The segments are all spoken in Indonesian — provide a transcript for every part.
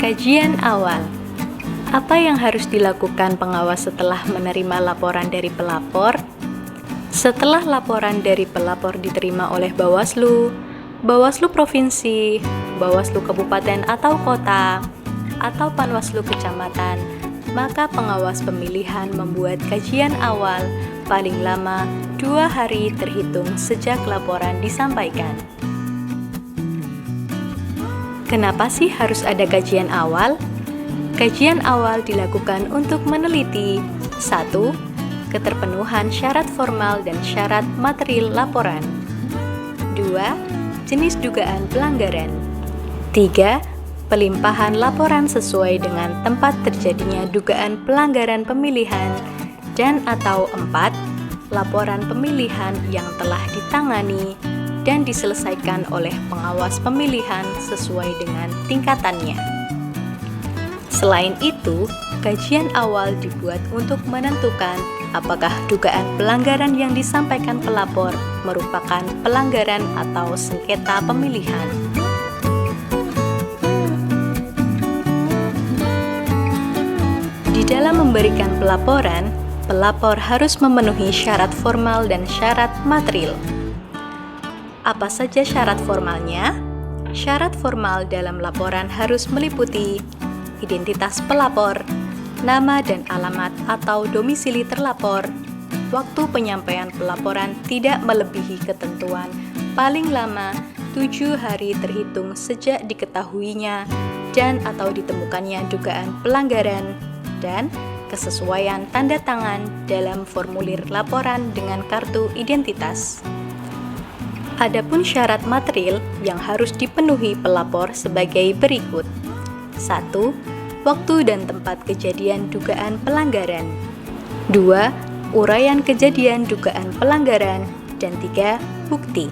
Kajian awal. Apa yang harus dilakukan pengawas setelah menerima laporan dari pelapor? Setelah laporan dari pelapor diterima oleh Bawaslu, Bawaslu Provinsi, Bawaslu Kabupaten atau Kota, atau Panwaslu Kecamatan, maka pengawas pemilihan membuat kajian awal paling lama 2 hari terhitung sejak laporan disampaikan. Kenapa sih harus ada kajian awal? Kajian awal dilakukan untuk meneliti 1. Keterpenuhan syarat formal dan syarat material laporan. 2. Jenis dugaan pelanggaran. 3. Pelimpahan laporan sesuai dengan tempat terjadinya dugaan pelanggaran pemilihan. Dan atau 4. Laporan pemilihan yang telah ditangani dan diselesaikan oleh pengawas pemilihan sesuai dengan tingkatannya. Selain itu, kajian awal dibuat untuk menentukan apakah dugaan pelanggaran yang disampaikan pelapor merupakan pelanggaran atau sengketa pemilihan. Di dalam memberikan pelaporan, pelapor harus memenuhi syarat formal dan syarat material. Apa saja syarat formalnya? Syarat formal dalam laporan harus meliputi identitas pelapor, nama dan alamat atau domisili terlapor, waktu penyampaian pelaporan tidak melebihi ketentuan paling lama 7 hari terhitung sejak diketahuinya dan atau ditemukannya dugaan pelanggaran, dan kesesuaian tanda tangan dalam formulir laporan dengan kartu identitas. Adapun syarat material yang harus dipenuhi pelapor sebagai berikut. 1. Waktu dan tempat kejadian dugaan pelanggaran. 2. Uraian kejadian dugaan pelanggaran. Dan 3. Bukti.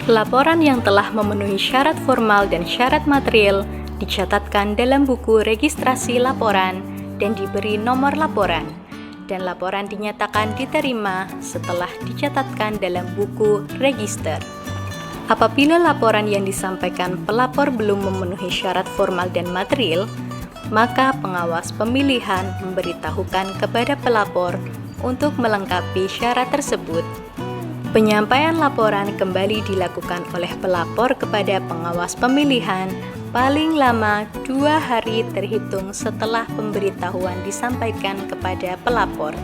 Laporan yang telah memenuhi syarat formal dan syarat material dicatatkan dalam buku registrasi laporan dan diberi nomor laporan. Dan laporan dinyatakan diterima setelah dicatatkan dalam buku register. Apabila laporan yang disampaikan pelapor belum memenuhi syarat formal dan material, maka pengawas pemilihan memberitahukan kepada pelapor untuk melengkapi syarat tersebut. Penyampaian laporan kembali dilakukan oleh pelapor kepada pengawas pemilihan paling lama 2 hari terhitung setelah pemberitahuan disampaikan kepada pelapor.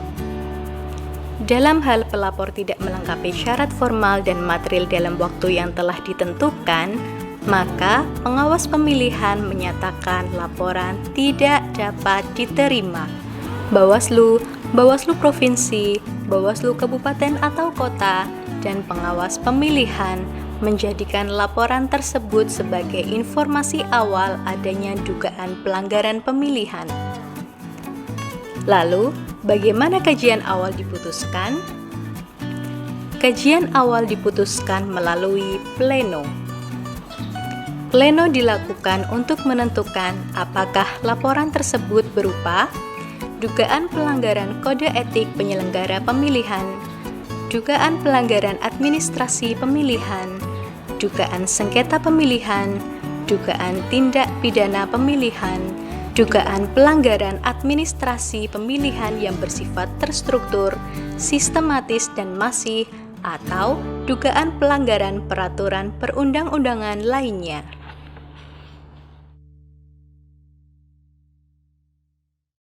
Dalam hal pelapor tidak melengkapi syarat formal dan material dalam waktu yang telah ditentukan, maka pengawas pemilihan menyatakan laporan tidak dapat diterima. Bawaslu, Bawaslu Provinsi, Bawaslu Kabupaten atau Kota, dan pengawas pemilihan menjadikan laporan tersebut sebagai informasi awal adanya dugaan pelanggaran pemilihan. Lalu, bagaimana kajian awal diputuskan? Kajian awal diputuskan melalui pleno. Pleno dilakukan untuk menentukan apakah laporan tersebut berupa dugaan pelanggaran kode etik penyelenggara pemilihan, dugaan pelanggaran administrasi pemilihan, dugaan sengketa pemilihan, dugaan tindak pidana pemilihan, dugaan pelanggaran administrasi pemilihan yang bersifat terstruktur, sistematis dan masif, atau dugaan pelanggaran peraturan perundang-undangan lainnya.